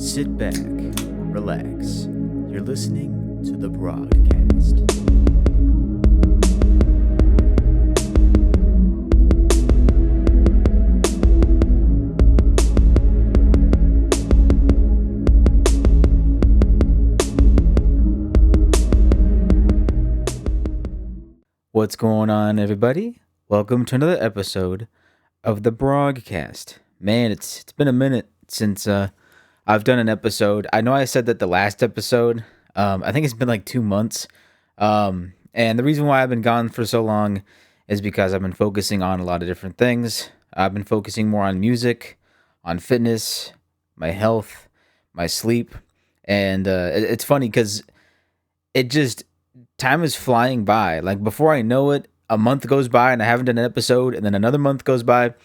Sit back, relax. You're listening to the Brogcast. What's going on, everybody? Welcome to another episode of the Brogcast. Man, it's been a minute since I've done an episode. I know I said that the last episode, I think it's been like 2 months. And the reason why I've been gone for so long is because I've been focusing on a lot of different things. I've been focusing more on music, on fitness, my health, my sleep. And it's funny because time is flying by. Like before I know it, a month goes by and I haven't done an episode, and then another month goes by.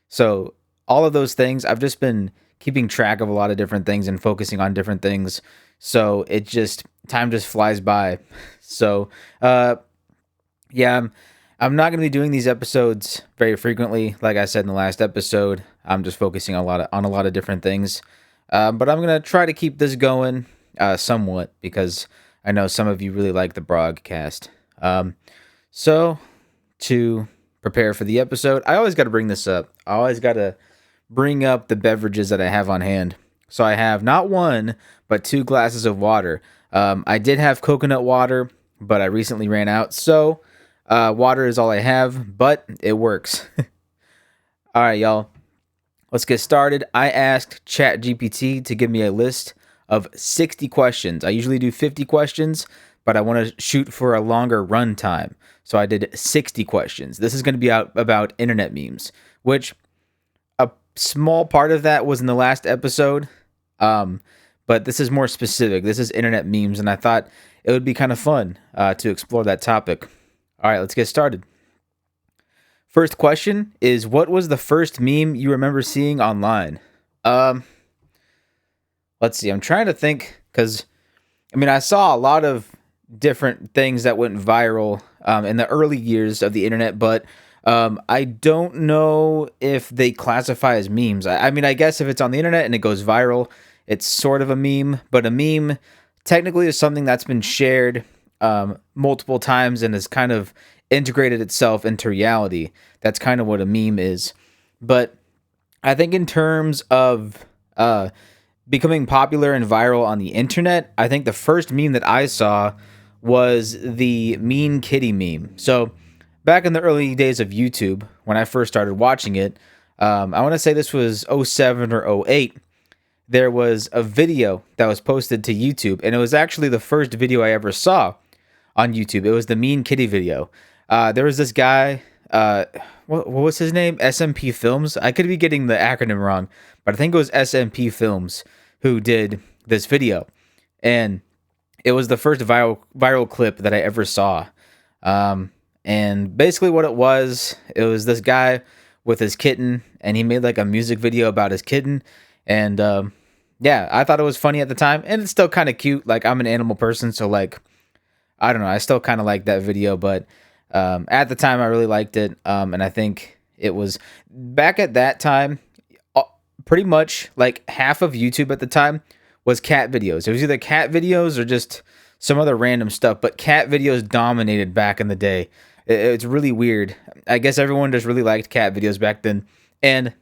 So all of those things, I've just been keeping track of a lot of different things and focusing on different things. So time just flies by. So, yeah, I'm not going to be doing these episodes very frequently. Like I said in the last episode, I'm just focusing on a lot of different things. But I'm going to try to keep this going, somewhat, because I know some of you really like the Brogcast. So to prepare for the episode, I always got to bring this up. I always got to bring up the beverages that I have on hand. So I have not one, but 2 glasses of water. I did have coconut water, but I recently ran out. So water is all I have, but it works. All right, y'all. Let's get started. I asked ChatGPT to give me a list of 60 questions. I usually do 50 questions, but I want to shoot for a longer run time. So I did 60 questions. This is going to be about internet memes, which a small part of that was in the last episode. But this is more specific. This is internet memes, and I thought it would be kind of fun to explore that topic. All right, let's get started. First question is, what was the first meme you remember seeing online? Let's see. I'm trying to think because, I saw a lot of different things that went viral in the early years of the internet, but I don't know if they classify as memes. I guess if it's on the internet and it goes viral, it's sort of a meme, but a meme technically is something that's been shared multiple times and has kind of integrated itself into reality. That's kind of what a meme is. But I think in terms of becoming popular and viral on the internet, I think the first meme that I saw was the mean kitty meme. So back in the early days of YouTube, when I first started watching it, I want to say this was 07 or 08, there was a video that was posted to YouTube, and it was actually the first video I ever saw on YouTube. It was the mean kitty video. There was this guy, what was his name? SMP Films? I could be getting the acronym wrong, but I think it was SMP Films who did this video. And it was the first viral clip that I ever saw. And basically what it was this guy with his kitten, and he made like a music video about his kitten. And yeah, I thought it was funny at the time, and it's still kind of cute. Like, I'm an animal person, so like, I don't know, I still kind of like that video, but at the time I really liked it. And I think it was back at that time, pretty much like half of YouTube at the time was cat videos. It was either cat videos or just some other random stuff, but cat videos dominated back in the day. It's really weird. I guess everyone just really liked cat videos back then. And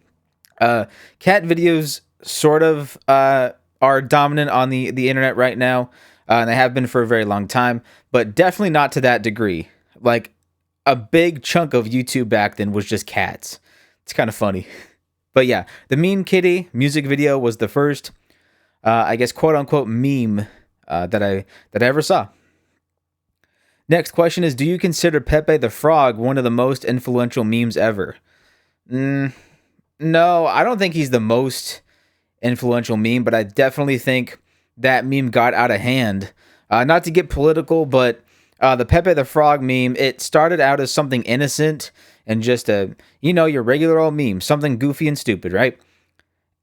cat videos sort of are dominant on the internet right now. And they have been for a very long time, but definitely not to that degree. Like, a big chunk of YouTube back then was just cats. It's kind of funny. But yeah, the mean kitty music video was the first, I guess, quote unquote meme that I ever saw. Next question is, do you consider Pepe the Frog one of the most influential memes ever? No, I don't think he's the most influential meme, but I definitely think that meme got out of hand. Not to get political, but the Pepe the Frog meme, it started out as something innocent and just your regular old meme, something goofy and stupid, right?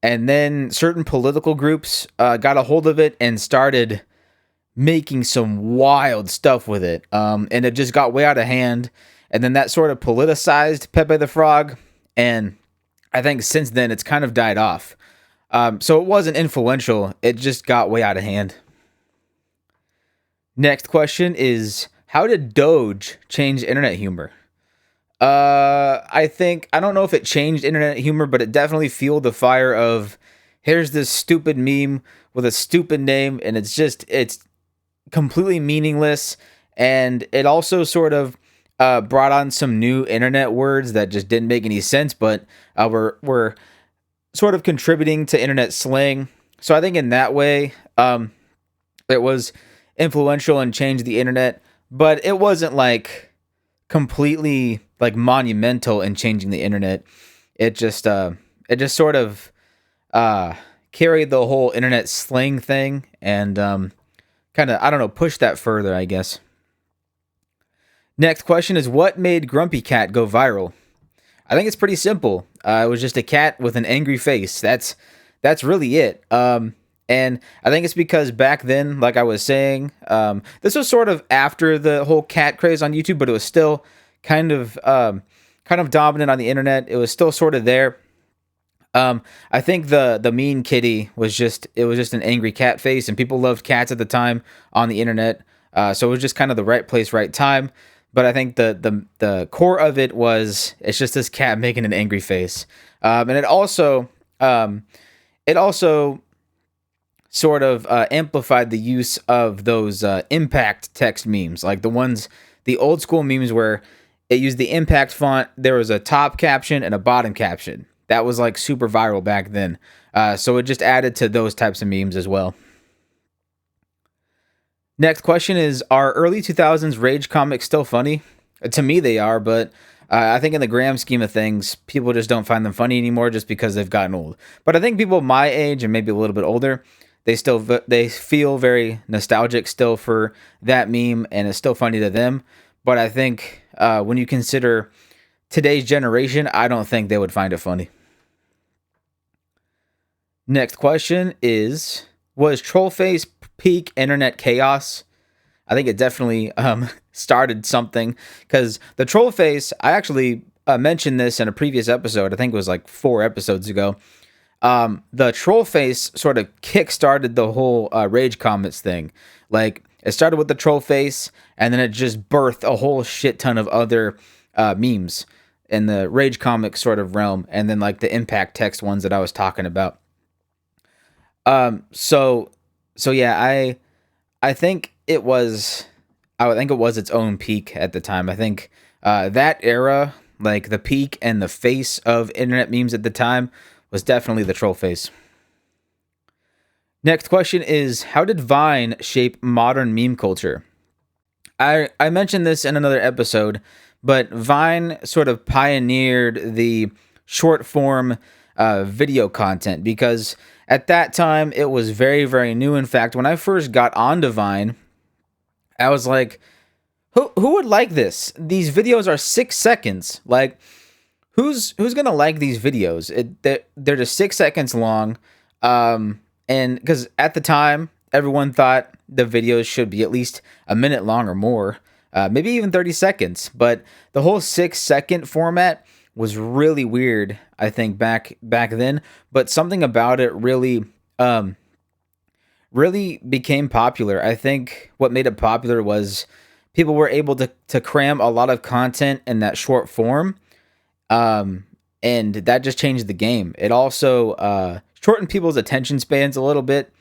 And then certain political groups got a hold of it and started making some wild stuff with it. And it just got way out of hand. And then that sort of politicized Pepe the Frog. And I think since then it's kind of died off. So it wasn't influential. It just got way out of hand. Next question is, how did Doge change internet humor? I don't know if it changed internet humor, but it definitely fueled the fire of, here's this stupid meme with a stupid name, and it's completely meaningless. And it also sort of brought on some new internet words that just didn't make any sense, but were sort of contributing to internet slang. So I think in that way, it was influential and changed the internet, but it wasn't like completely like monumental in changing the internet. It just sort of carried the whole internet slang thing and kind of, I don't know, pushed that further, I guess. Next question is, what made Grumpy Cat go viral? I think it's pretty simple. It was just a cat with an angry face. That's really it. And I think it's because back then, like I was saying, this was sort of after the whole cat craze on YouTube, but it was still kind of dominant on the internet. It was still sort of there. I think the mean kitty was just an angry cat face, and people loved cats at the time on the internet. So it was just kind of the right place, right time. But I think the core of it was, it's just this cat making an angry face, and it also sort of amplified the use of those impact text memes, like the old school memes where it used the impact font. There was a top caption and a bottom caption. That was like super viral back then. So it just added to those types of memes as well. Next question is, are early 2000s rage comics still funny? To me, they are, but I think in the grand scheme of things, people just don't find them funny anymore just because they've gotten old. But I think people my age and maybe a little bit older, they feel very nostalgic still for that meme, and it's still funny to them. But I think when you consider today's generation, I don't think they would find it funny. Next question is, was Trollface peak internet chaos? I think it definitely started something, because the Trollface, I actually mentioned this in a previous episode. I think it was like 4 episodes ago. The Trollface sort of kick-started the whole rage comments thing. Like, it started with the Trollface, and then it just birthed a whole shit ton of other memes in the rage comic sort of realm, and then like the impact text ones that I was talking about. So yeah, I think it was its own peak at the time. I think that era, like the peak and the face of internet memes at the time, was definitely the Trollface. Next question is, how did Vine shape modern meme culture? I mentioned this in another episode, but Vine sort of pioneered the short form video content, because at that time it was very, very new. In fact, when I first got onto Vine, I was like, who would like this? These videos are 6 seconds. Like, who's gonna like these videos? They're just 6 seconds long. And because at the time, everyone thought the videos should be at least a minute long or more, maybe even 30 seconds. But the whole 6-second format was really weird, I think, back then. But something about it really became popular. I think what made it popular was people were able to cram a lot of content in that short form. And that just changed the game. It also shortened people's attention spans a little bit,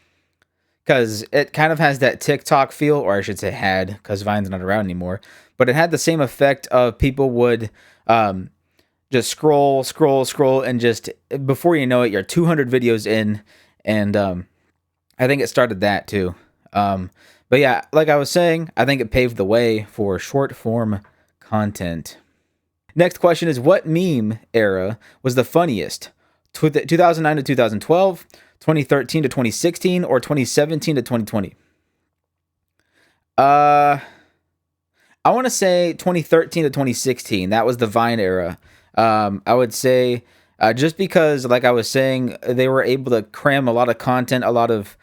because it kind of has that TikTok feel, or I should say had, because Vine's not around anymore. But it had the same effect of people would just scroll, and just before you know it, you're 200 videos in, and I think it started that too. But yeah, like I was saying, I think it paved the way for short form content. Next question is, what meme era was the funniest? 2009 to 2012, 2013 to 2016, or 2017 to 2020? I want to say 2013 to 2016. That was the Vine era. I would say just because, like I was saying, they were able to cram a lot of content, a lot of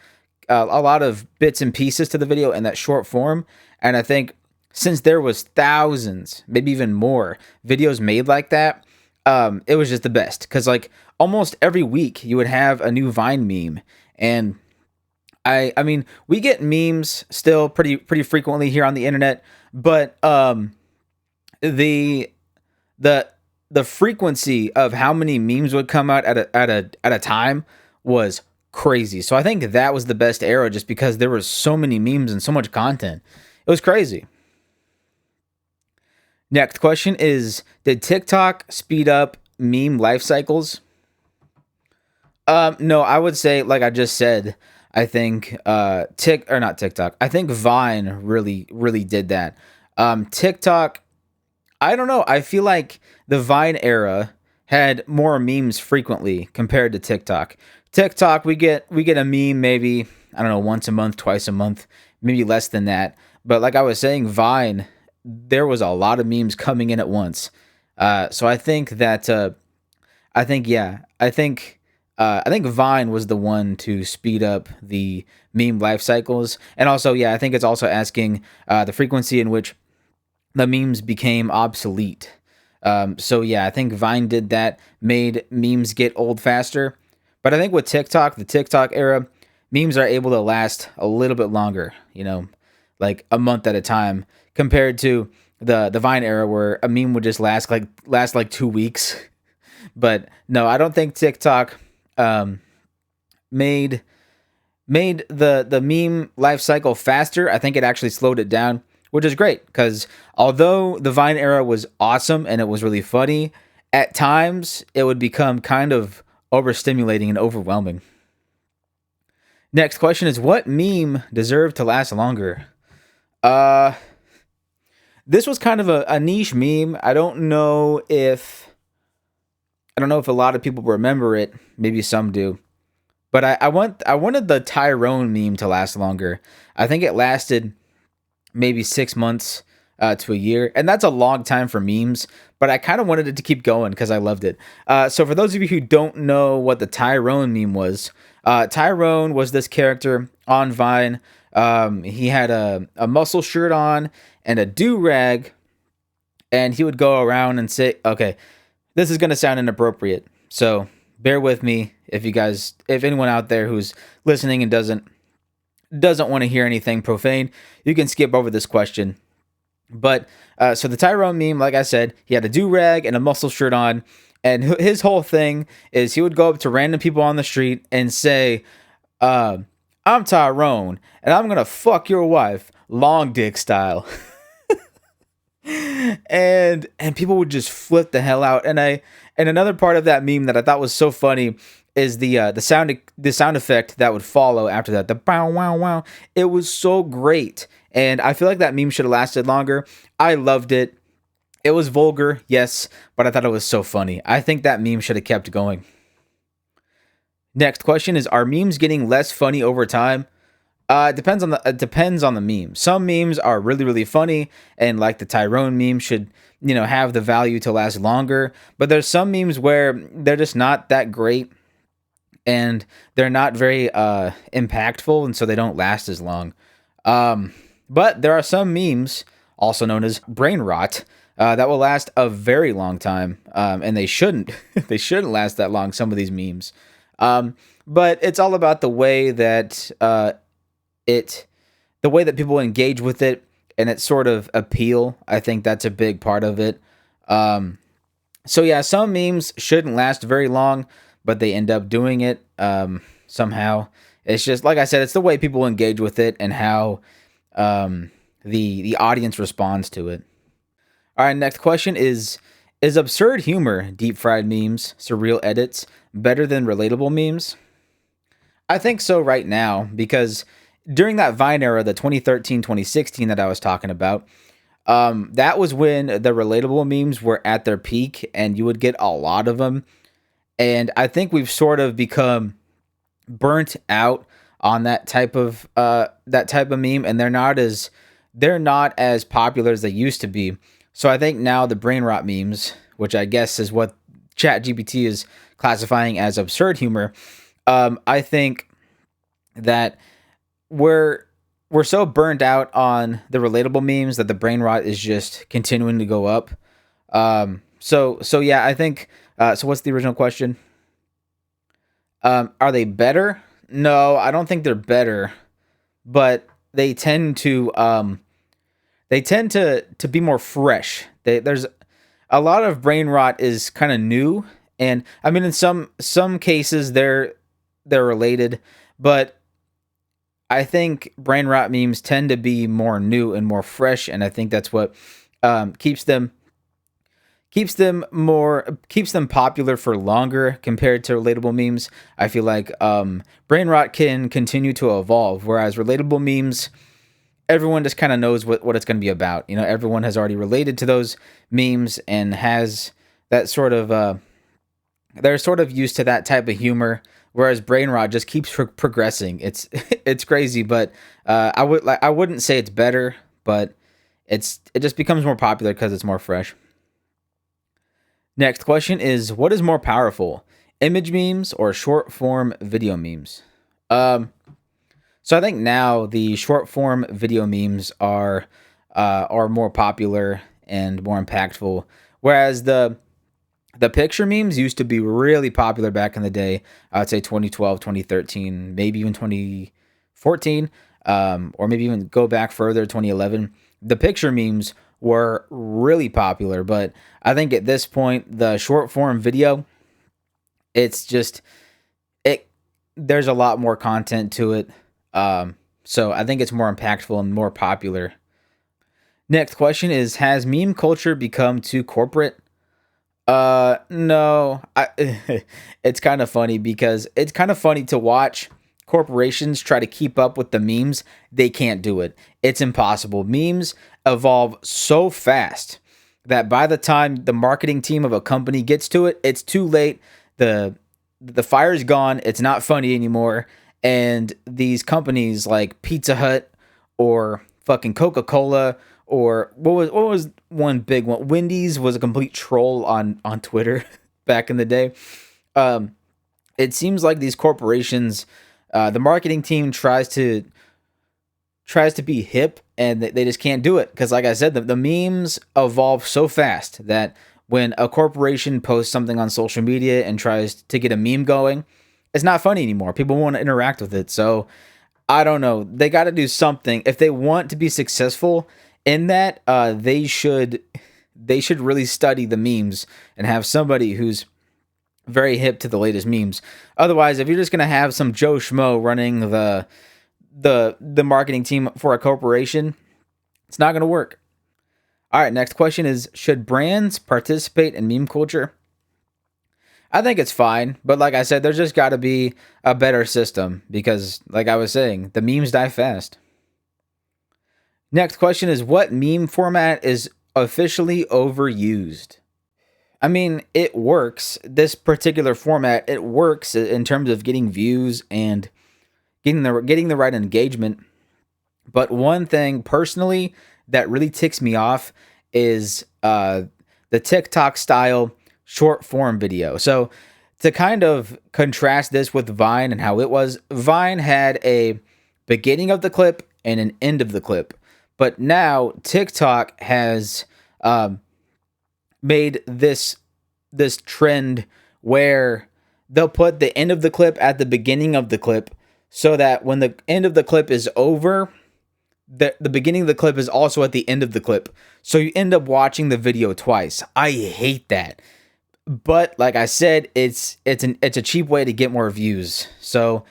bits and pieces to the video in that short form. And I think since there was thousands, maybe even more videos made like that, it was just the best. Because like almost every week you would have a new Vine meme. And I mean, we get memes still pretty frequently here on the internet, but the the the frequency of how many memes would come out at a time was crazy. So I think that was the best era just because there were so many memes and so much content. It was crazy. Next question is, did TikTok speed up meme life cycles? No, I would say, like I just said, I think Tik or not TikTok. I think Vine really did that. TikTok, I don't know. I feel like the Vine era had more memes frequently compared to TikTok. TikTok, we get a meme maybe, I don't know, once a month, twice a month, maybe less than that. But like I was saying, Vine, there was a lot of memes coming in at once. So I think that I think yeah, I think Vine was the one to speed up the meme life cycles, and also yeah, I think it's also asking the frequency in which the memes became obsolete. So yeah, I think Vine did that, made memes get old faster. But I think with TikTok, the TikTok era, memes are able to last a little bit longer. Like a month at a time, compared to the Vine era where a meme would just last like 2 weeks. But no, I don't think TikTok um, made made the meme life cycle faster. I think it actually slowed it down, which is great because although the Vine era was awesome and it was really funny, at times it would become kind of overstimulating and overwhelming. Next question is, what meme deserved to last longer? Uh this was kind of a niche meme. I don't know if a lot of people remember it. Maybe some do. But I wanted the Tyrone meme to last longer. I think it lasted maybe 6 months to a year, and that's a long time for memes. But I kind of wanted it to keep going because I loved it. So for those of you who don't know what the Tyrone meme was, Tyrone was this character on Vine. He had a muscle shirt on and a do rag, and he would go around and say, "Okay, this is gonna sound inappropriate, so bear with me if anyone out there who's listening and doesn't want to hear anything profane, you can skip over this question." But so the Tyrone meme, like I said, he had a do rag and a muscle shirt on, and his whole thing is he would go up to random people on the street and say, uh, "I'm Tyrone, and I'm gonna fuck your wife, long dick style." And people would just flip the hell out. And another part of that meme that I thought was so funny is the sound effect that would follow after that, the bow wow wow. It was so great, and I feel like that meme should have lasted longer. I loved it. It was vulgar, yes, but I thought it was so funny. I think that meme should have kept going. Next question is, are memes getting less funny over time? It depends on the meme. Some memes are really funny, and like the Tyrone meme should have the value to last longer. But there's some memes where they're just not that great, and they're not very impactful, and so they don't last as long. But there are some memes, also known as brain rot, that will last a very long time, and they shouldn't. They shouldn't last that long. Some of these memes, but it's all about it the way that people engage with it and its sort of appeal. I think that's a big part of it. So yeah, some memes shouldn't last very long, but they end up doing it somehow. It's just like I said, it's the way people engage with it and how the audience responds to it. All right, next question is absurd humor, deep fried memes, surreal edits better than relatable memes? I think so right now because during that Vine era, the 2013, 2016 that I was talking about, that was when the relatable memes were at their peak and you would get a lot of them. And I think we've sort of become burnt out on that type of meme, and they're not as popular as they used to be. So I think now the brain rot memes, which I guess is what ChatGPT is classifying as absurd humor, I think that we're we're so burned out on the relatable memes that the brain rot is just continuing to go up. So yeah, I think. So what's the original question? Are they better? No, I don't think they're better, but they tend to be more fresh. There's a lot of brain rot is kind of new, and I mean in some cases they're related, but I think brain rot memes tend to be more new and more fresh, and I think that's what keeps them popular for longer compared to relatable memes. I feel like brain rot can continue to evolve, whereas relatable memes, everyone just kind of knows what it's going to be about. You know, everyone has already related to those memes and has that sort of they're sort of used to that type of humor. Whereas brain rot just keeps progressing. It's it's crazy, but I wouldn't say it's better, but it just becomes more popular because it's more fresh. Next question is, what is more powerful, image memes or short form video memes? Um, so I think now the short form video memes are more popular and more impactful, whereas the picture memes used to be really popular back in the day. I'd say 2012, 2013, maybe even 2014, or maybe even go back further, 2011. The picture memes were really popular, but I think at this point, the short form video, it's just it. There's a lot more content to it, so I think it's more impactful and more popular. Next question is: has meme culture become too corporate? No. It's kind of funny because it's kind of funny to watch corporations try to keep up with the memes. They can't do it. It's impossible. Memes evolve so fast that by the time the marketing team of a company gets to it, it's too late. The fire's gone. It's not funny anymore. And these companies like Pizza Hut or fucking Coca-Cola or what was one big one? Wendy's was a complete troll on Twitter back in the day. Um, it seems like these corporations, the marketing team tries to be hip, and they just can't do it because, like I said, the memes evolve so fast that when a corporation posts something on social media and tries to get a meme going, it's not funny anymore. People want to interact with it, so I don't know. They got to do something if they want to be successful in that. They should really study the memes and have somebody who's very hip to the latest memes. Otherwise, if you're just gonna have some Joe Schmo running the marketing team for a corporation, it's not gonna work. All right, next question is: should brands participate in meme culture? I think it's fine, but like I said, there's just got to be a better system because, like I was saying, the memes die fast. Next question is: what meme format is officially overused? I mean, it works. This particular format, it works in terms of getting views and getting the right engagement. But one thing personally that really ticks me off is the TikTok style short form video. So to kind of contrast this with Vine and how it was, Vine had a beginning of the clip and an end of the clip. But now TikTok has made this trend where they'll put the end of the clip at the beginning of the clip so that when the end of the clip is over, the beginning of the clip is also at the end of the clip. So you end up watching the video twice. I hate that. But like I said, it's a cheap way to get more views. So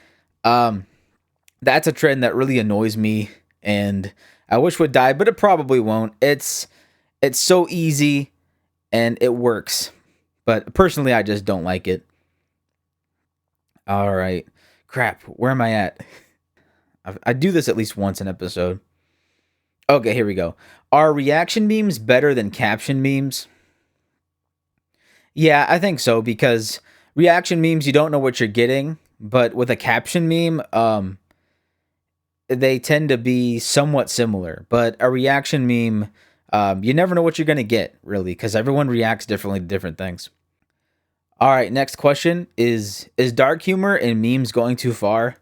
that's a trend that really annoys me and I wish would die, but it probably won't. It's so easy and it works. But personally, I just don't like it. All right. Crap, where am I at? I do this at least once an episode. Okay, here we go. Are reaction memes better than caption memes? Yeah, I think so because reaction memes you don't know what you're getting, but with a caption meme, they tend to be somewhat similar. But a reaction meme, you never know what you're gonna get really because everyone reacts differently to different things. All right, next question is dark humor and memes going too far?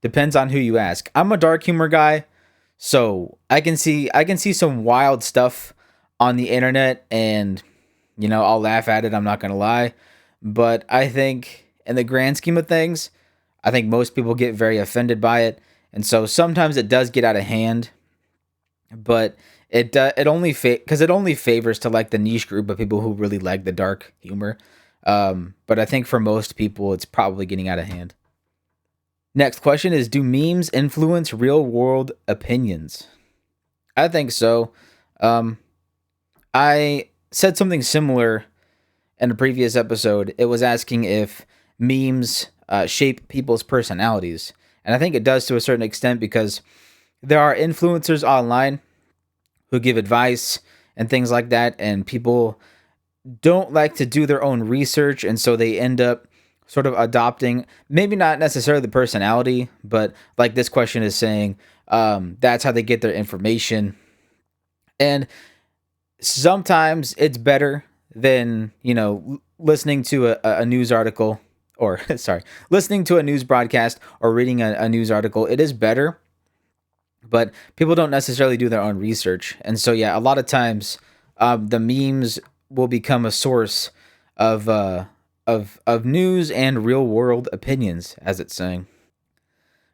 Depends on who you ask. I'm a dark humor guy, so I can see some wild stuff on the internet and I'll laugh at it, I'm not going to lie, but I think in the grand scheme of things, I think most people get very offended by it. And so sometimes it does get out of hand, but it only because it only favors to like the niche group of people who really like the dark humor. But I think for most people, it's probably getting out of hand. Next question is: do memes influence real world opinions? I think so. Um, I said something similar in a previous episode. It was asking if memes shape people's personalities, and I think it does to a certain extent because there are influencers online who give advice and things like that, and people don't like to do their own research, and so they end up sort of adopting maybe not necessarily the personality, but like this question is saying, that's how they get their information. And sometimes it's better than listening to a news article, or sorry, listening to a news broadcast or reading a news article. It is better, but people don't necessarily do their own research. And so yeah, a lot of times the memes will become a source of of news and real world opinions, as it's saying.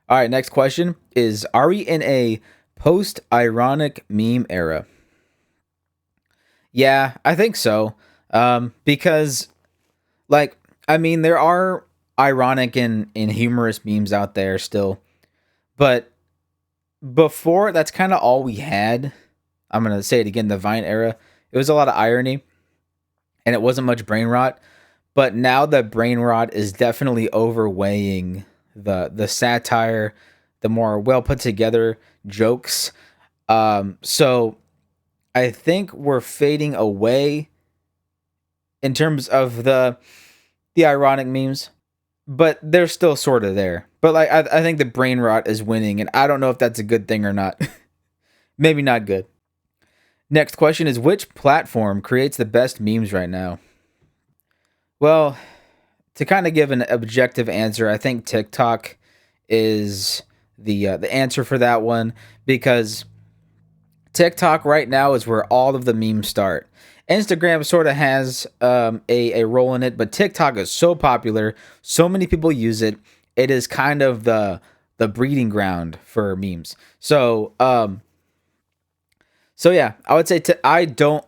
All right, next question is: are we in a post ironic meme era? Yeah, I think so. Because like I mean, there are ironic and humorous memes out there still, but before that's kind of all we had. I'm gonna say it again: the Vine era. It was a lot of irony, and it wasn't much brain rot. But now the brain rot is definitely overweighing the satire, the more well put together jokes. So I think we're fading away in terms of the ironic memes, but they're still sort of there. But like I think the brain rot is winning, and I don't know if that's a good thing or not. Maybe not good. Next question is: which platform creates the best memes right now? Well, to kind of give an objective answer, I think TikTok is the answer for that one, because TikTok right now is where all of the memes start. Instagram sort of has a role in it, but TikTok is so popular, so many people use it. It is kind of the breeding ground for memes. So yeah, I would say I don't.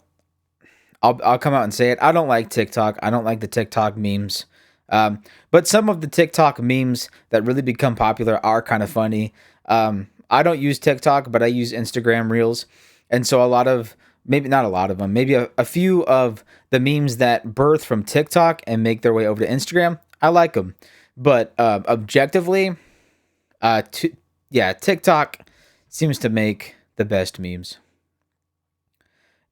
I'll come out and say it. I don't like TikTok. I don't like the TikTok memes. But some of the TikTok memes that really become popular are kind of funny. I don't use TikTok, but I use Instagram Reels. And so a lot of, maybe not a lot of them, maybe a few of the memes that birth from TikTok and make their way over to Instagram, I like them. But objectively, yeah, TikTok seems to make the best memes.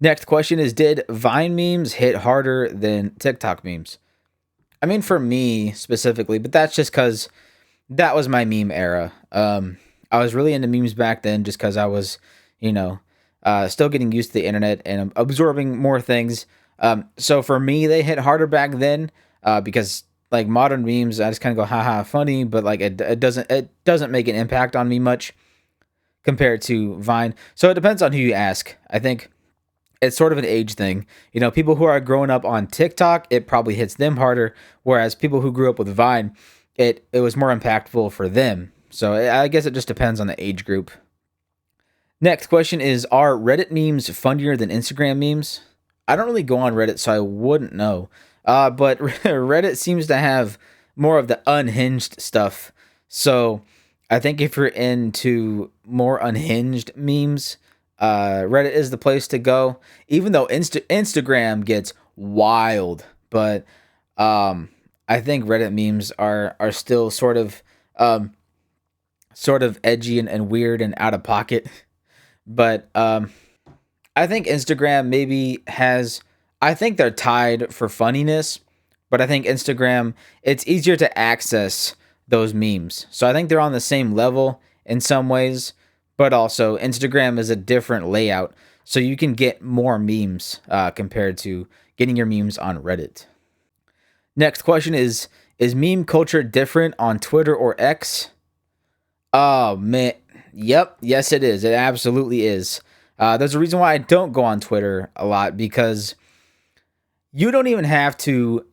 Next question is: did Vine memes hit harder than TikTok memes? I mean, for me specifically, but that's just because that was my meme era. I was really into memes back then just because I was, still getting used to the internet and absorbing more things. So for me, they hit harder back then because like modern memes, I just kind of go, haha, funny, but like it doesn't make an impact on me much compared to Vine. So it depends on who you ask. I think it's sort of an age thing. People who are growing up on TikTok, it probably hits them harder, whereas people who grew up with Vine, it was more impactful for them. So I guess it just depends on the age group. Next question is: are Reddit memes funnier than Instagram memes? I don't really go on Reddit, so I wouldn't know. But Reddit seems to have more of the unhinged stuff. So I think if you're into more unhinged memes, Reddit is the place to go. Even though Instagram gets wild, but I think Reddit memes are still sort of edgy and weird and out of pocket. But I think Instagram maybe has. I think they're tied for funniness, but I think Instagram, it's easier to access those memes. So I think they're on the same level in some ways, but also Instagram is a different layout, so you can get more memes compared to getting your memes on Reddit. Next question is meme culture different on Twitter or X? Oh man, yep, yes it is. It absolutely is. There's a reason why I don't go on Twitter a lot, because you don't even have to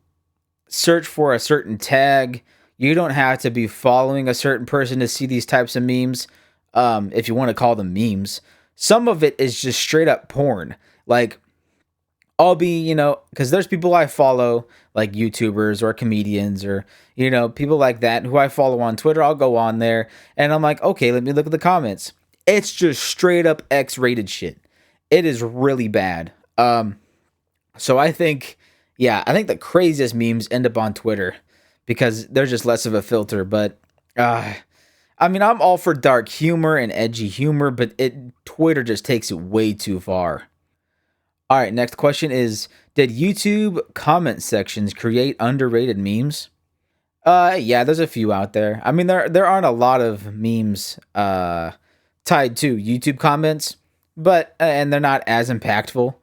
search for a certain tag. You don't have to be following a certain person to see these types of memes. If you want to call them memes, some of it is just straight up porn. Like, I'll be, because there's people I follow, like YouTubers or comedians or, people like that who I follow on Twitter. I'll go on there and I'm like, okay, let me look at the comments. It's just straight up X rated shit. It is really bad. So I think the craziest memes end up on Twitter because there's just less of a filter. But, I'm all for dark humor and edgy humor, but Twitter just takes it way too far. All right, next question is, did YouTube comment sections create underrated memes? Yeah, there's a few out there. I mean, there aren't a lot of memes tied to YouTube comments, but and they're not as impactful,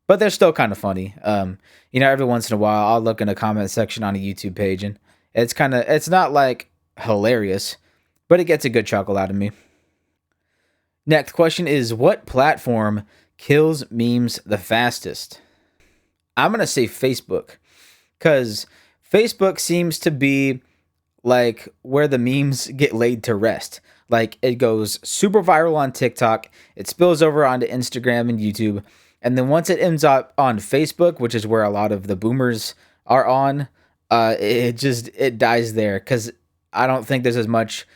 but they're still kind of funny. Every once in a while I'll look in a comment section on a YouTube page and it's not like hilarious, but it gets a good chuckle out of me. Next question is, what platform kills memes the fastest? I'm going to say Facebook, because Facebook seems to be like where the memes get laid to rest. Like, it goes super viral on TikTok, it spills over onto Instagram and YouTube, and then once it ends up on Facebook, which is where a lot of the boomers are on, it dies there, because I don't think there's as much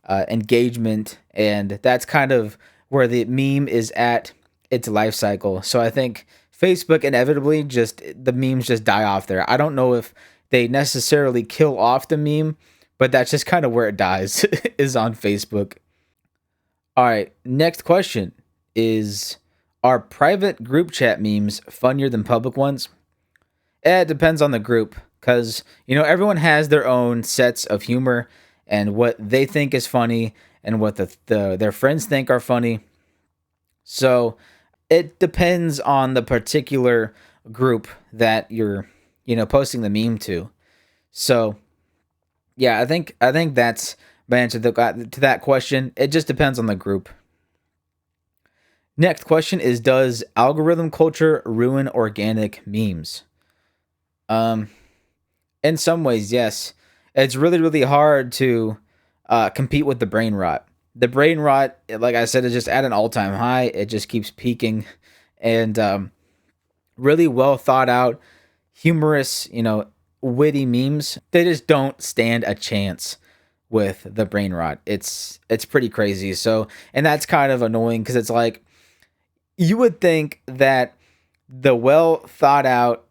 engagement, and that's kind of where the meme is at its life cycle. So I think Facebook inevitably the memes just die off there. I don't know if they necessarily kill off the meme, but that's just kind of where it dies is on Facebook. All right, next question is, are private group chat memes funnier than public ones? It depends on the group, because everyone has their own sets of humor and what they think is funny and what their friends think are funny. So it depends on the particular group that you're posting the meme to. So yeah, I think that's my answer to that question. It just depends on the group. Next question is, does algorithm culture ruin organic memes? In some ways, yes. It's really, really hard to compete with the brain rot. The brain rot, like I said, is just at an all-time high. It just keeps peaking. And really well thought out, humorous, witty memes, they just don't stand a chance with the brain rot. It's pretty crazy. So, and that's kind of annoying, because it's like, you would think that the well thought out,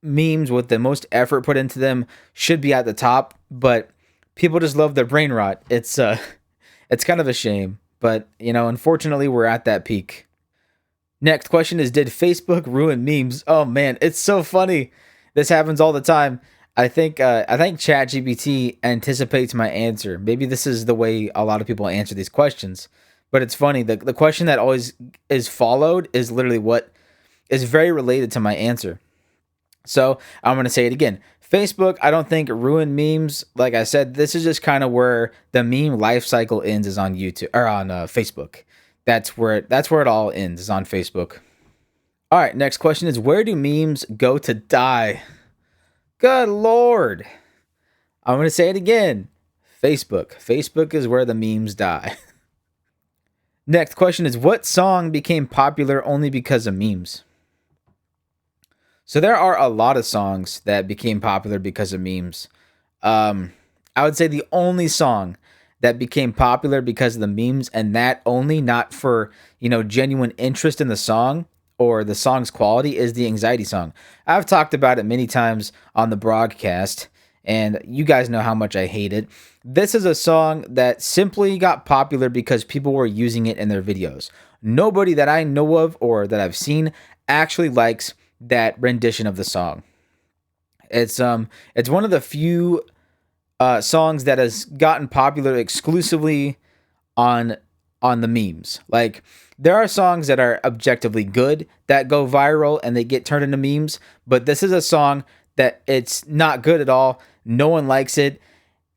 memes with the most effort put into them should be at the top, but people just love their brain rot. It's kind of a shame, but unfortunately we're at that peak. Next question is, did Facebook ruin memes? Oh man, it's so funny. This happens all the time. I think ChatGPT anticipates my answer. Maybe this is the way a lot of people answer these questions, but it's funny. The question that always is followed is literally what is very related to my answer. So I'm going to say it again. Facebook, I don't think ruined memes. Like I said, this is just kind of where the meme life cycle ends, is on YouTube or on Facebook. That's where it all ends, is on Facebook. All right, next question is, where do memes go to die? Good Lord. I'm going to say it again. Facebook. Facebook is where the memes die. Next question is, what song became popular only because of memes? So there are a lot of songs that became popular because of memes. I would say the only song that became popular because of the memes, and that only, not for, genuine interest in the song or the song's quality, is the Anxiety song. I've talked about it many times on the Brogcast, and you guys know how much I hate it. This is a song that simply got popular because people were using it in their videos. Nobody that I know of or that I've seen actually likes that rendition of the song. It's one of the few songs that has gotten popular exclusively on the memes. Like, there are songs that are objectively good that go viral and they get turned into memes, but this is a song that it's not good at all. No one likes it,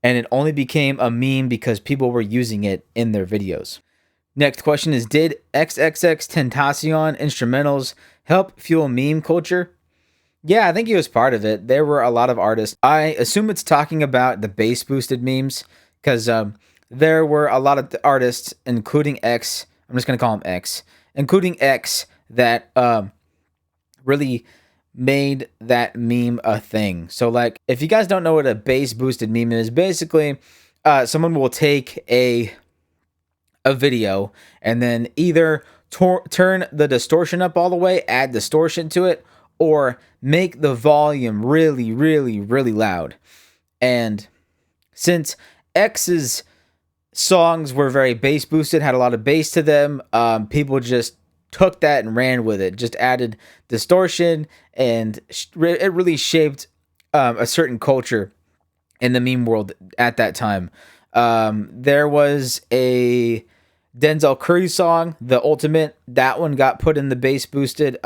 and it only became a meme because people were using it in their videos. Next question is, did XXX Tentacion instrumentals help fuel meme culture? Yeah, I think he was part of it. There were a lot of artists. I assume it's talking about the bass boosted memes because there were a lot of artists, including X. I'm just gonna call him X, including X, that really made that meme a thing. So, like, if you guys don't know what a bass boosted meme is, basically, someone will take a video and then either turn the distortion up all the way, add distortion to it, or make the volume really, really, really loud. And since X's songs were very bass boosted, had a lot of bass to them, people just took that and ran with it, just added distortion, and it really shaped a certain culture in the meme world at that time. There was a Denzel Curry song, The Ultimate. That one got put in the bass boosted,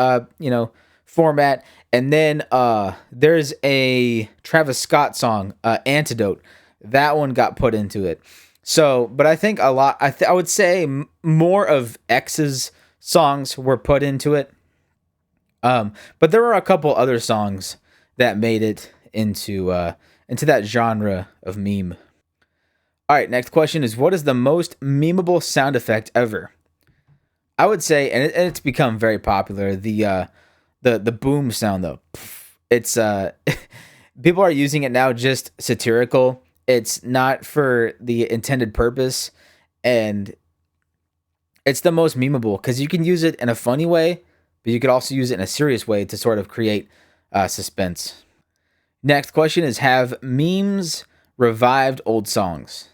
format. And then there's a Travis Scott song, Antidote. That one got put into it. So, but I think a lot. I would say more of X's songs were put into it. But there were a couple other songs that made it into that genre of meme. All right, next question is, what is the most memeable sound effect ever? I would say, and it's become very popular, the boom sound though. It's people are using it now just satirical. It's not for the intended purpose, and it's the most memeable because you can use it in a funny way, but you could also use it in a serious way to sort of create suspense. Next question is, have memes revived old songs?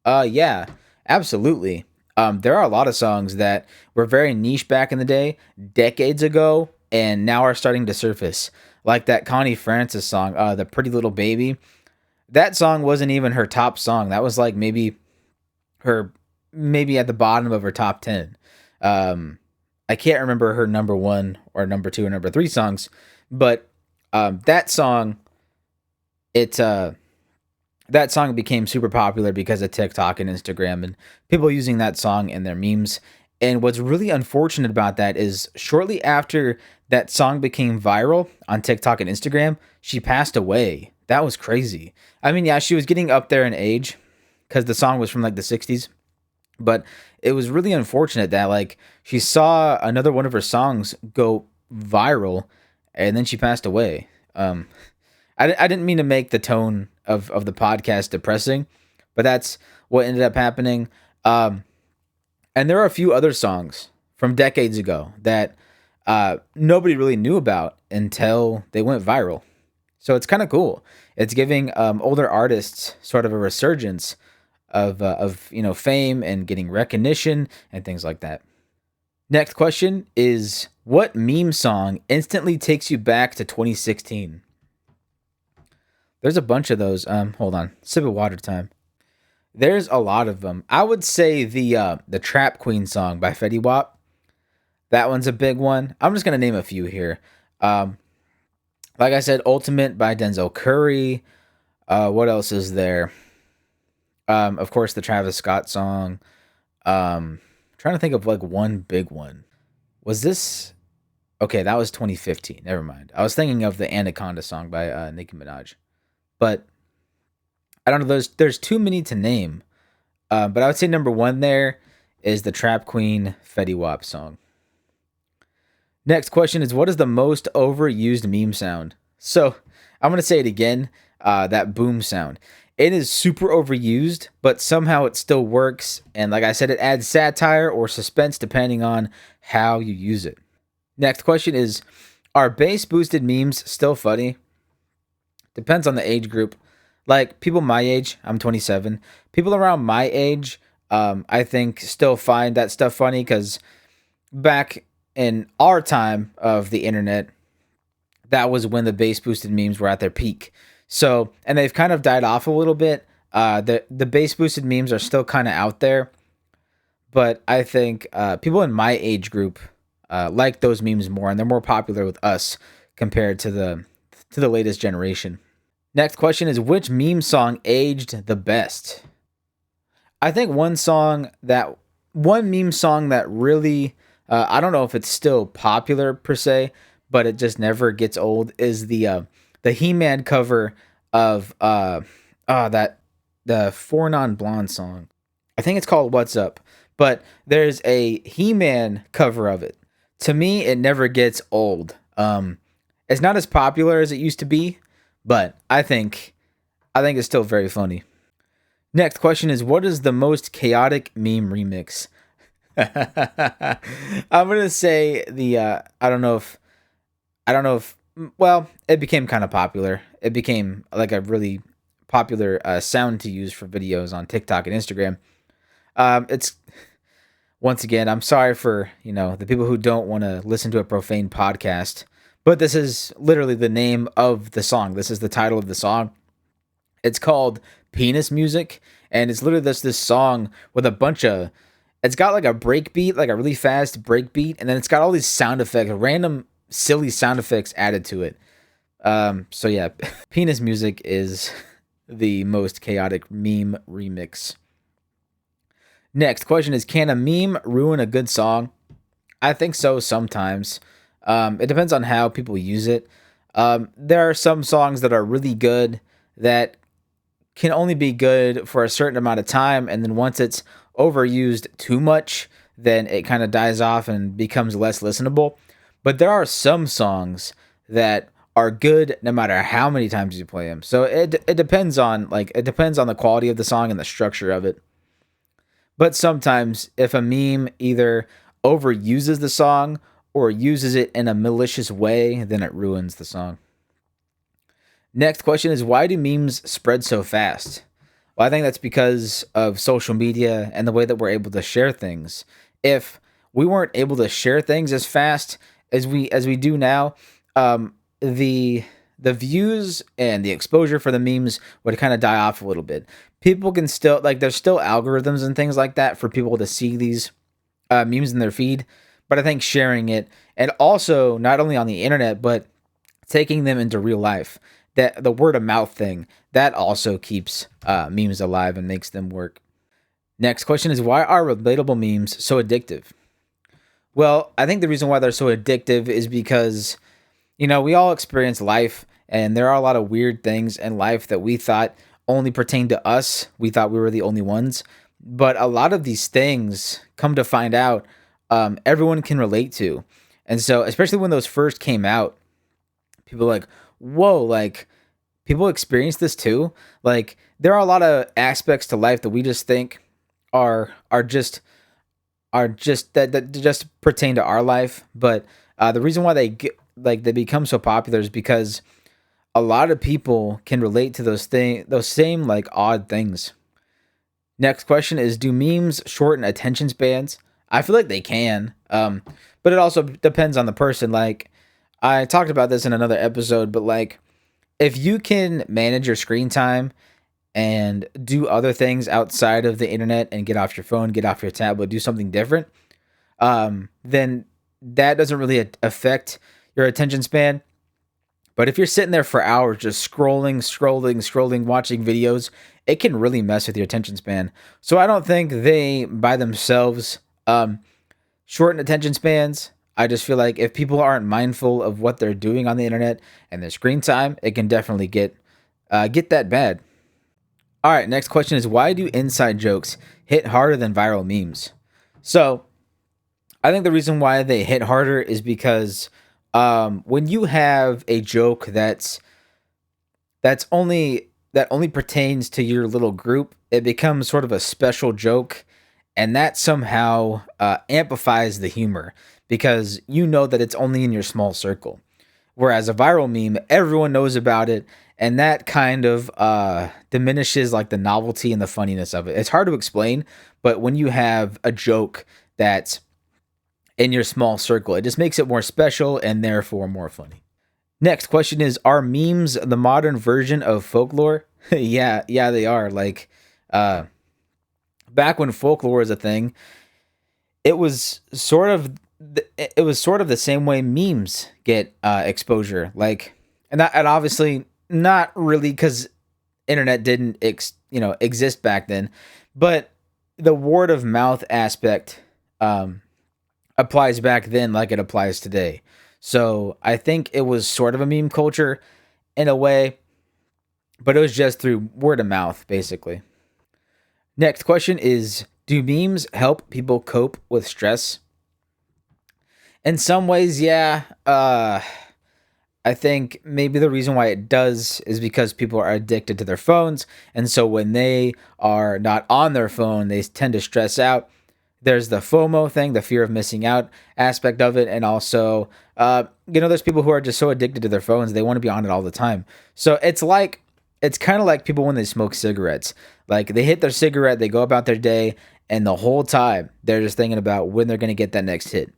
Yeah, absolutely. There are a lot of songs that were very niche back in the day, decades ago, and now are starting to surface. Like that Connie Francis song, The Pretty Little Baby. That song wasn't even her top song. That was like maybe at the bottom of her top 10. I can't remember her number one or number two or number three songs, but that song, that song became super popular because of TikTok and Instagram and people using that song in their memes. And what's really unfortunate about that is shortly after that song became viral on TikTok and Instagram, she passed away. That was crazy. I mean, yeah, she was getting up there in age because the song was from like the 60s, but it was really unfortunate that like she saw another one of her songs go viral and then she passed away. I didn't mean to make the tone of the podcast depressing, but that's what ended up happening. And there are a few other songs from decades ago that nobody really knew about until they went viral. So it's kind of cool. It's giving older artists sort of a resurgence of fame and getting recognition and things like that. Next question is, what meme song instantly takes you back to 2016? There's a bunch of those. Hold on. Sip of water time. There's a lot of them. I would say the Trap Queen song by Fetty Wap. That one's a big one. I'm just gonna name a few here. Like I said, Ultimate by Denzel Curry. What else is there? Of course, the Travis Scott song. Trying to think of like one big one. Was this? Okay, that was 2015. Never mind. I was thinking of the Anaconda song by Nicki Minaj. But I don't know. There's too many to name. But I would say number one there is the Trap Queen Fetty Wap song. Next question is, what is the most overused meme sound? So I'm going to say it again, that boom sound. It is super overused, but somehow it still works. And like I said, it adds satire or suspense depending on how you use it. Next question is, are bass boosted memes still funny? Depends on the age group. Like people my age, I'm 27. People around my age, I think still find that stuff funny because back in our time of the internet, that was when the bass boosted memes were at their peak. So, and they've kind of died off a little bit. The bass boosted memes are still kind of out there, but I think people in my age group like those memes more, and they're more popular with us compared to the latest generation. Next question is, which meme song aged the best? I think one meme song that really, I don't know if it's still popular per se, but it just never gets old is the He-Man cover of that the Four Non Blonde song. I think it's called What's Up, but there's a He-Man cover of it. To me, it never gets old. It's not as popular as it used to be, but I think it's still very funny. Next question is, what is the most chaotic meme remix? I'm gonna say the I don't know if well, it became kind of popular. It became like a really popular sound to use for videos on TikTok and Instagram. It's once again, I'm sorry for the people who don't want to listen to a profane podcast, but this is literally the name of the song. This is the title of the song. It's called Penis Music, and it's literally this song with a bunch of. It's got like a break beat, like a really fast break beat, and then it's got all these sound effects, random silly sound effects added to it. So yeah, Penis Music is the most chaotic meme remix. Next question is, can a meme ruin a good song? I think so sometimes. It depends on how people use it. There are some songs that are really good that can only be good for a certain amount of time, and then once it's overused too much, then it kind of dies off and becomes less listenable. But there are some songs that are good no matter how many times you play them. So it depends on the quality of the song and the structure of it. But sometimes if a meme either overuses the song or uses it in a malicious way, then it ruins the song. Next question is, why do memes spread so fast? Well, I think that's because of social media and the way that we're able to share things. If we weren't able to share things as fast as we do now, the views and the exposure for the memes would kind of die off a little bit. People can still there's still algorithms and things like that for people to see these memes in their feed, but I think sharing it, and also not only on the internet but taking them into real life, that the word of mouth thing, that also keeps memes alive and makes them work. Next question is, why are relatable memes so addictive? Well, I think the reason why they're so addictive is because, we all experience life, and there are a lot of weird things in life that we thought only pertained to us. We thought we were the only ones. But a lot of these things, come to find out, everyone can relate to. And so, especially when those first came out, people were like, whoa, like, people experience this too? Like, there are a lot of aspects to life that we just think are just that just pertain to our life. But the reason why they become so popular is because a lot of people can relate to those same like odd things. Next question is, do memes shorten attention spans? I feel like they can, but it also depends on the person. Like, I talked about this in another episode, but like, if you can manage your screen time and do other things outside of the internet and get off your phone, get off your tablet, do something different, then that doesn't really affect your attention span. But if you're sitting there for hours just scrolling, watching videos, it can really mess with your attention span. So I don't think they, by themselves, shorten attention spans. I just feel like if people aren't mindful of what they're doing on the internet and their screen time, it can definitely get that bad. All right, next question is, why do inside jokes hit harder than viral memes? So I think the reason why they hit harder is because when you have a joke that only pertains to your little group, it becomes sort of a special joke, and that somehow amplifies the humor because you know that it's only in your small circle. Whereas a viral meme, everyone knows about it, and that kind of diminishes like the novelty and the funniness of it. It's hard to explain, but when you have a joke that's in your small circle, it just makes it more special and therefore more funny. Next question is, are memes the modern version of folklore? Yeah, they are. Like, back when folklore was a thing, it was sort of the same way memes get exposure. Like, and obviously not really, because internet didn't exist back then, but the word of mouth aspect applies back then like it applies today. So I think it was sort of a meme culture in a way, but it was just through word of mouth, basically. Next question is, do memes help people cope with stress? In some ways, yeah. I think maybe the reason why it does is because people are addicted to their phones. And so when they are not on their phone, they tend to stress out. There's the FOMO thing, the fear of missing out aspect of it. And also, there's people who are just so addicted to their phones, they want to be on it all the time. So it's kind of like people when they smoke cigarettes. Like they hit their cigarette, they go about their day, and the whole time they're just thinking about when they're going to get that next hit.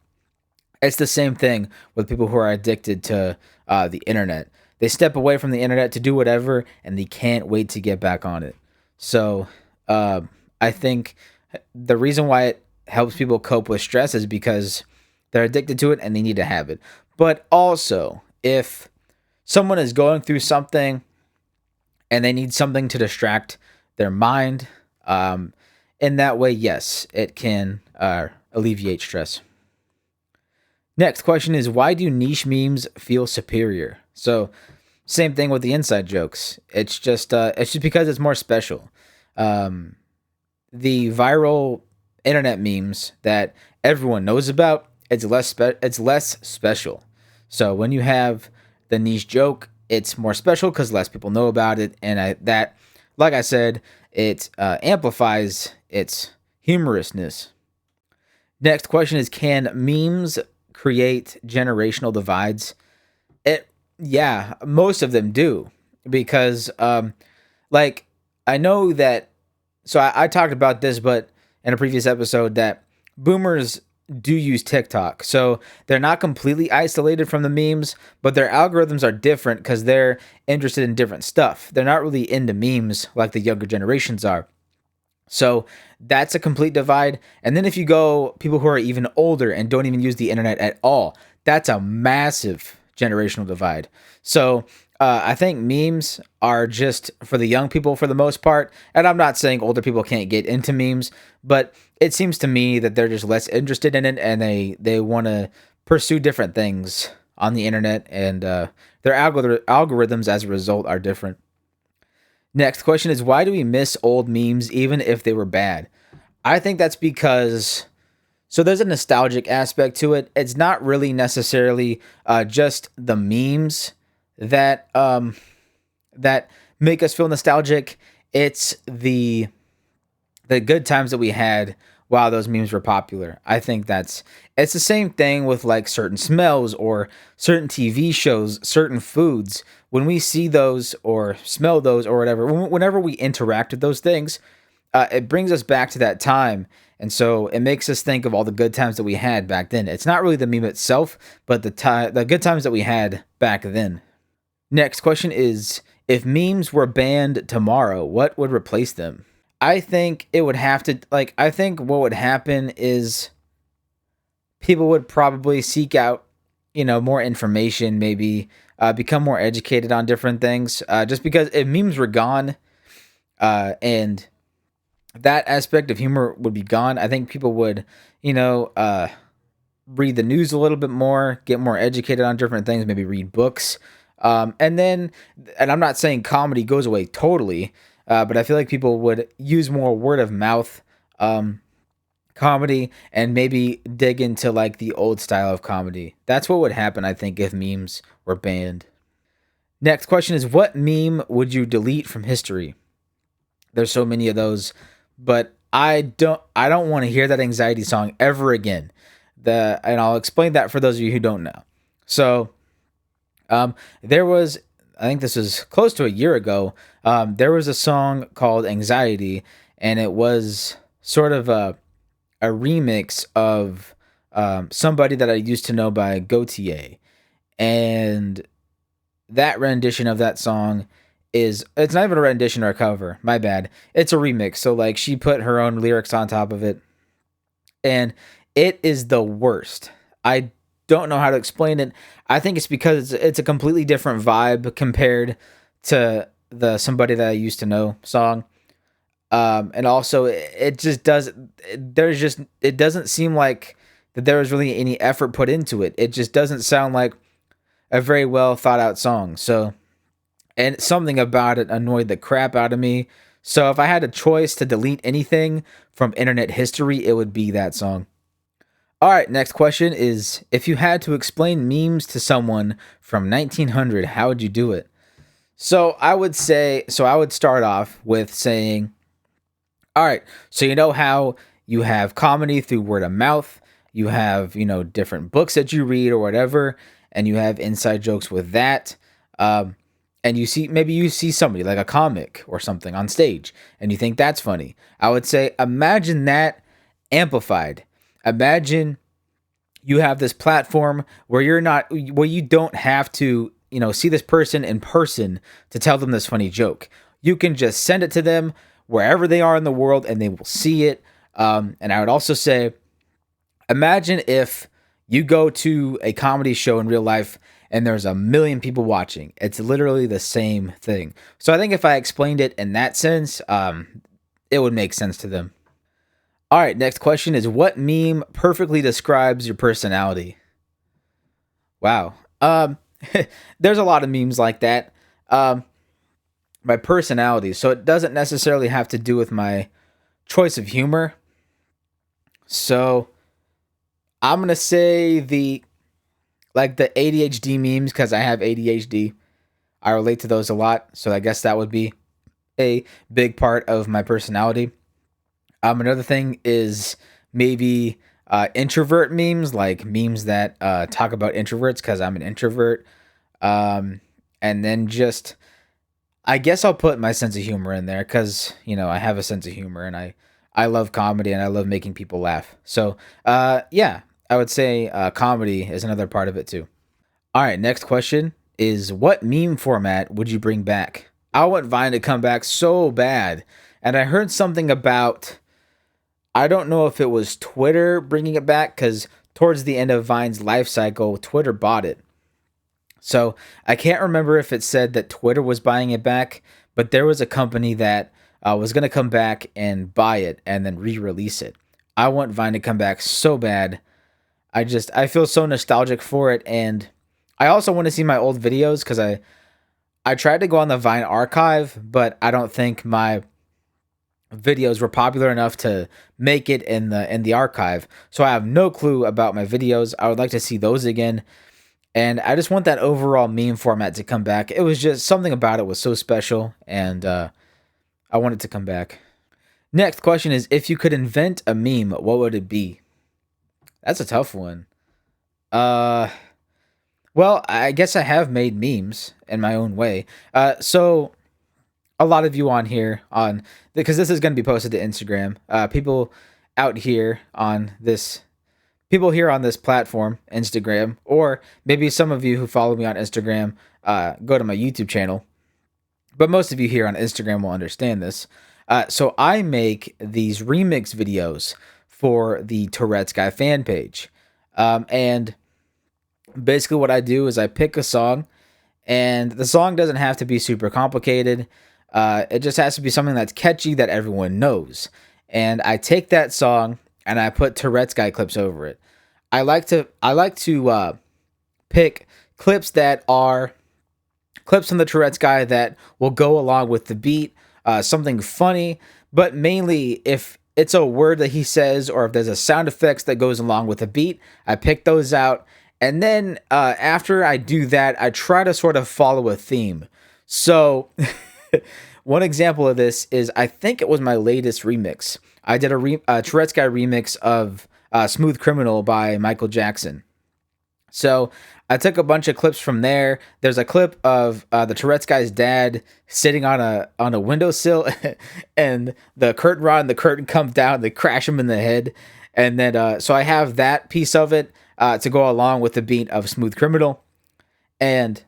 It's the same thing with people who are addicted to the internet. They step away from the internet to do whatever, and they can't wait to get back on it. So I think the reason why it helps people cope with stress is because they're addicted to it and they need to have it. But also, if someone is going through something and they need something to distract their mind, in that way, yes, it can alleviate stress. Next question is, why do niche memes feel superior? So same thing with the inside jokes. It's just because it's more special. Um, the viral internet memes that everyone knows about, it's less special. So when you have the niche joke, it's more special because less people know about it, and like I said, it amplifies its humorousness. Next question is, can memes create generational divides? It Yeah, most of them do, because like I know that. So I talked about this, but in a previous episode, that boomers do use TikTok, so they're not completely isolated from the memes, but their algorithms are different because they're interested in different stuff. They're not really into memes like the younger generations are. So that's a complete divide. And then if you go people who are even older and don't even use the internet at all, that's a massive generational divide. So I think memes are just for the young people for the most part. And I'm not saying older people can't get into memes, but it seems to me that they're just less interested in it, and they want to pursue different things on the internet, and their algorithms as a result are different. Next question is, why do we miss old memes even if they were bad? I think that's because, so there's a nostalgic aspect to it. It's not really necessarily just the memes that that make us feel nostalgic. It's the good times that we had while those memes were popular. I think it's the same thing with like certain smells or certain TV shows, certain foods. When we see those or smell those or whatever, whenever we interact with those things, it brings us back to that time. And so it makes us think of all the good times that we had back then. It's not really the meme itself, but the good times that we had back then. Next question is, if memes were banned tomorrow, what would replace them? I think it would have to, like, I think what would happen is people would probably seek out, more information, maybe become more educated on different things. Just because if memes were gone, and that aspect of humor would be gone, I think people would, you know, uh, read the news a little bit more, get more educated on different things, maybe read books. And I'm not saying comedy goes away totally, but I feel like people would use more word of mouth um, comedy and maybe dig into like the old style of comedy. That's what would happen, I think, if memes were banned. Next question is, what meme would you delete from history? There's so many of those, but I don't want to hear that anxiety song ever again. And I'll explain that for those of you who don't know. So there was, I think this was close to a year ago. There was a song called Anxiety, and it was sort of a remix of Somebody That I Used to Know by Gautier. And that rendition of that song it's not even a rendition or a cover, my bad. It's a remix. So like she put her own lyrics on top of it, and it is the worst. I don't know how to explain it. I think it's because it's a completely different vibe compared to the Somebody That I Used to Know song. And also it just does, there's just, it doesn't seem like that there was really any effort put into it. It just doesn't sound like a very well thought out song. So, and something about it annoyed the crap out of me. So if I had a choice to delete anything from internet history, it would be that song. All right, next question is, if you had to explain memes to someone from 1900, how would you do it? So I would start off with saying, all right, so you know how you have comedy through word of mouth, you have, different books that you read or whatever, and you have inside jokes with that. And maybe you see somebody like a comic or something on stage and you think that's funny. I would say, imagine that amplified. Imagine you have this platform where you don't have to, see this person in person to tell them this funny joke. You can just send it to them wherever they are in the world and they will see it. And I would also say, imagine if you go to a comedy show in real life and there's a million people watching. It's literally the same thing. So I think if I explained it in that sense, it would make sense to them. All right, next question is, what meme perfectly describes your personality? Wow. There's a lot of memes like that. My personality. So it doesn't necessarily have to do with my choice of humor. So I'm going to say the ADHD memes, because I have ADHD. I relate to those a lot. So I guess that would be a big part of my personality. Another thing is maybe introvert memes, like memes that talk about introverts, because I'm an introvert. And then just, I guess I'll put my sense of humor in there because, I have a sense of humor and I love comedy and I love making people laugh. So, yeah, I would say comedy is another part of it too. All right, next question is, what meme format would you bring back? I want Vine to come back so bad. And I heard something about, I don't know if it was Twitter bringing it back, because towards the end of Vine's life cycle, Twitter bought it. So I can't remember if it said that Twitter was buying it back, but there was a company that was going to come back and buy it and then re-release it. I want Vine to come back so bad. I feel so nostalgic for it, and I also want to see my old videos, because I tried to go on the Vine archive, but I don't think my videos were popular enough to make it in the archive. So I have no clue about my videos. I would like to see those again. And I just want that overall meme format to come back. It was just something about it was so special, and I want it to come back. Next question is, if you could invent a meme, what would it be? That's a tough one. Well, I guess I have made memes in my own way. So a lot of you on here because this is going to be posted to Instagram. People here on this platform, Instagram, or maybe some of you who follow me on Instagram, go to my YouTube channel. But most of you here on Instagram will understand this. So I make these remix videos for the Tourette's Guy fan page. And basically what I do is I pick a song, and the song doesn't have to be super complicated. It just has to be something that's catchy that everyone knows. And I take that song and I put Tourette's Guy clips over it. I like to pick clips that are clips from the Tourette's Guy that will go along with the beat, something funny, but mainly if it's a word that he says or if there's a sound effects that goes along with the beat, I pick those out. And then after I do that, I try to sort of follow a theme. So one example of this is, I think it was my latest remix. I did a Tourette's Guy remix of Smooth Criminal by Michael Jackson. So I took a bunch of clips from there. There's a clip of the Tourette's Guy's dad sitting on a windowsill, and the curtain rod and the curtain comes down. They crash him in the head, and then so I have that piece of it to go along with the beat of Smooth Criminal, and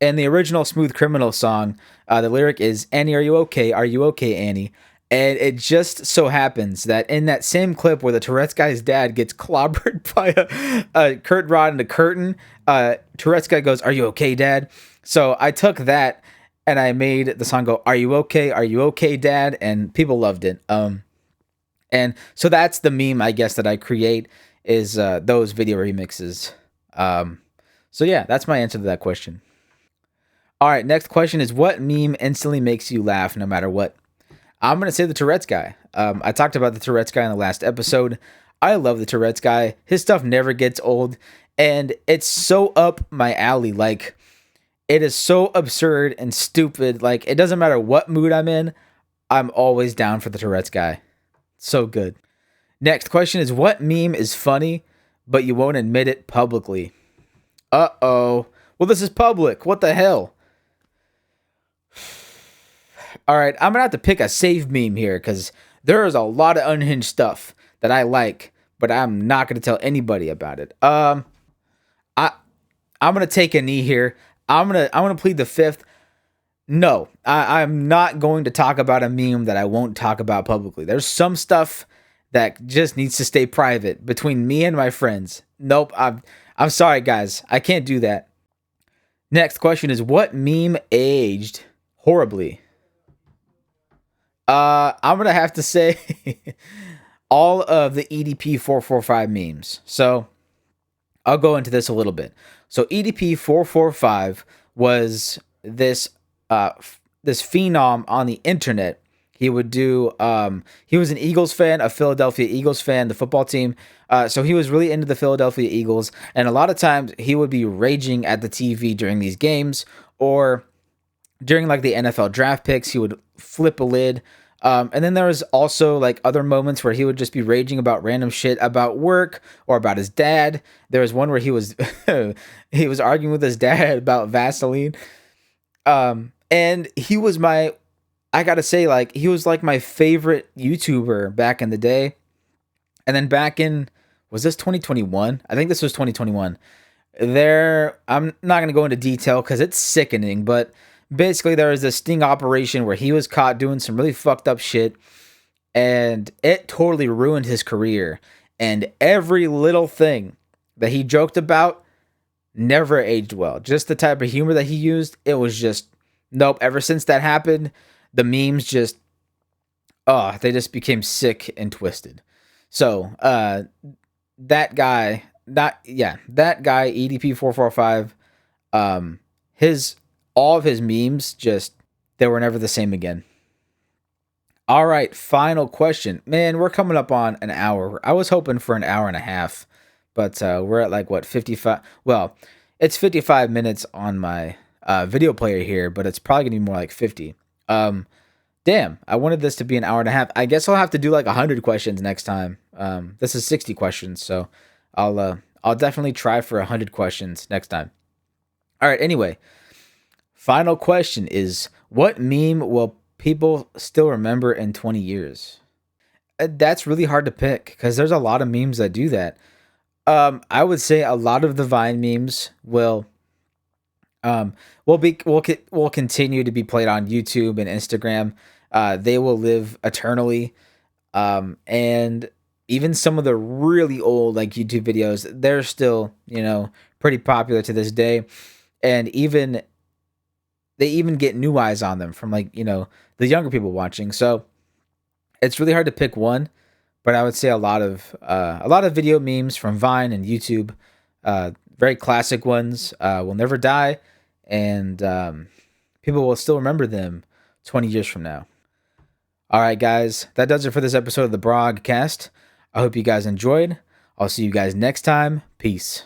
the original Smooth Criminal song, the lyric is, "Annie, are you okay? Are you okay, Annie?" And it just so happens that in that same clip where the Tourette's Guy's dad gets clobbered by a curtain rod and a curtain, Tourette's Guy goes, "Are you okay, Dad?" So I took that and I made the song go, "Are you okay? Are you okay, Dad?" And people loved it. And so that's the meme, I guess, that I create. is those video remixes. So yeah, that's my answer to that question. All right, next question is, what meme instantly makes you laugh no matter what? I'm gonna say the Tourette's guy. I talked about the Tourette's guy in the last episode. I love the Tourette's guy. His stuff never gets old, and it's so up my alley. Like, it is so absurd and stupid. Like, it doesn't matter what mood I'm in, I'm always down for the Tourette's guy. So good. Next question is, what meme is funny, but you won't admit it publicly? Uh-oh. Well, this is public. What the hell? All right, I'm going to have to pick a safe meme here because there is a lot of unhinged stuff that I like, but I'm not going to tell anybody about it. I'm going to take a knee here. I'm going to plead the fifth. No, I'm not going to talk about a meme that I won't talk about publicly. There's some stuff that just needs to stay private between me and my friends. Nope, I'm sorry, guys. I can't do that. Next question is, what meme aged horribly? I'm gonna have to say all of the EDP 445 memes. So I'll go into this a little bit. So EDP 445 was this this phenom on the internet. He would do he was an Eagles fan, a Philadelphia Eagles fan, the football team. So he was really into the Philadelphia Eagles, and a lot of times he would be raging at the TV during these games, or during like the NFL draft picks, he would flip a lid. And then there was also like other moments where he would just be raging about random shit about work or about his dad. There was one where he was he was arguing with his dad about Vaseline. And he was I gotta say, like, he was like my favorite YouTuber back in the day. And then back in, was this 2021? I think this was 2021. I'm not gonna go into detail because it's sickening, but basically there was this sting operation where he was caught doing some really fucked up shit, and it totally ruined his career. And every little thing that he joked about never aged well. Just the type of humor that he used, it was just, nope. Ever since that happened, the memes just, they just became sick and twisted. So, that guy, that guy, EDP445, all of his memes just, they were never the same again. All right, final question. Man, we're coming up on an hour. I was hoping for an hour and a half, but we're at like, what, 55? Well, it's 55 minutes on my video player here, but it's probably gonna be more like 50. Damn, I wanted this to be an hour and a half. I guess I'll have to do like 100 questions next time. This is 60 questions, so I'll definitely try for 100 questions next time. All right, anyway, final question is, what meme will people still remember in 20 years? That's really hard to pick because there's a lot of memes that do that. I would say a lot of the Vine memes will continue to be played on YouTube and Instagram. They will live eternally. And even some of the really old like YouTube videos, they're still, pretty popular to this day. And they even get new eyes on them from like, the younger people watching. So it's really hard to pick one, but I would say a lot of video memes from Vine and YouTube, very classic ones, will never die, and people will still remember them 20 years from now. All right, guys, that does it for this episode of the Brogcast. I hope you guys enjoyed. I'll see you guys next time. Peace.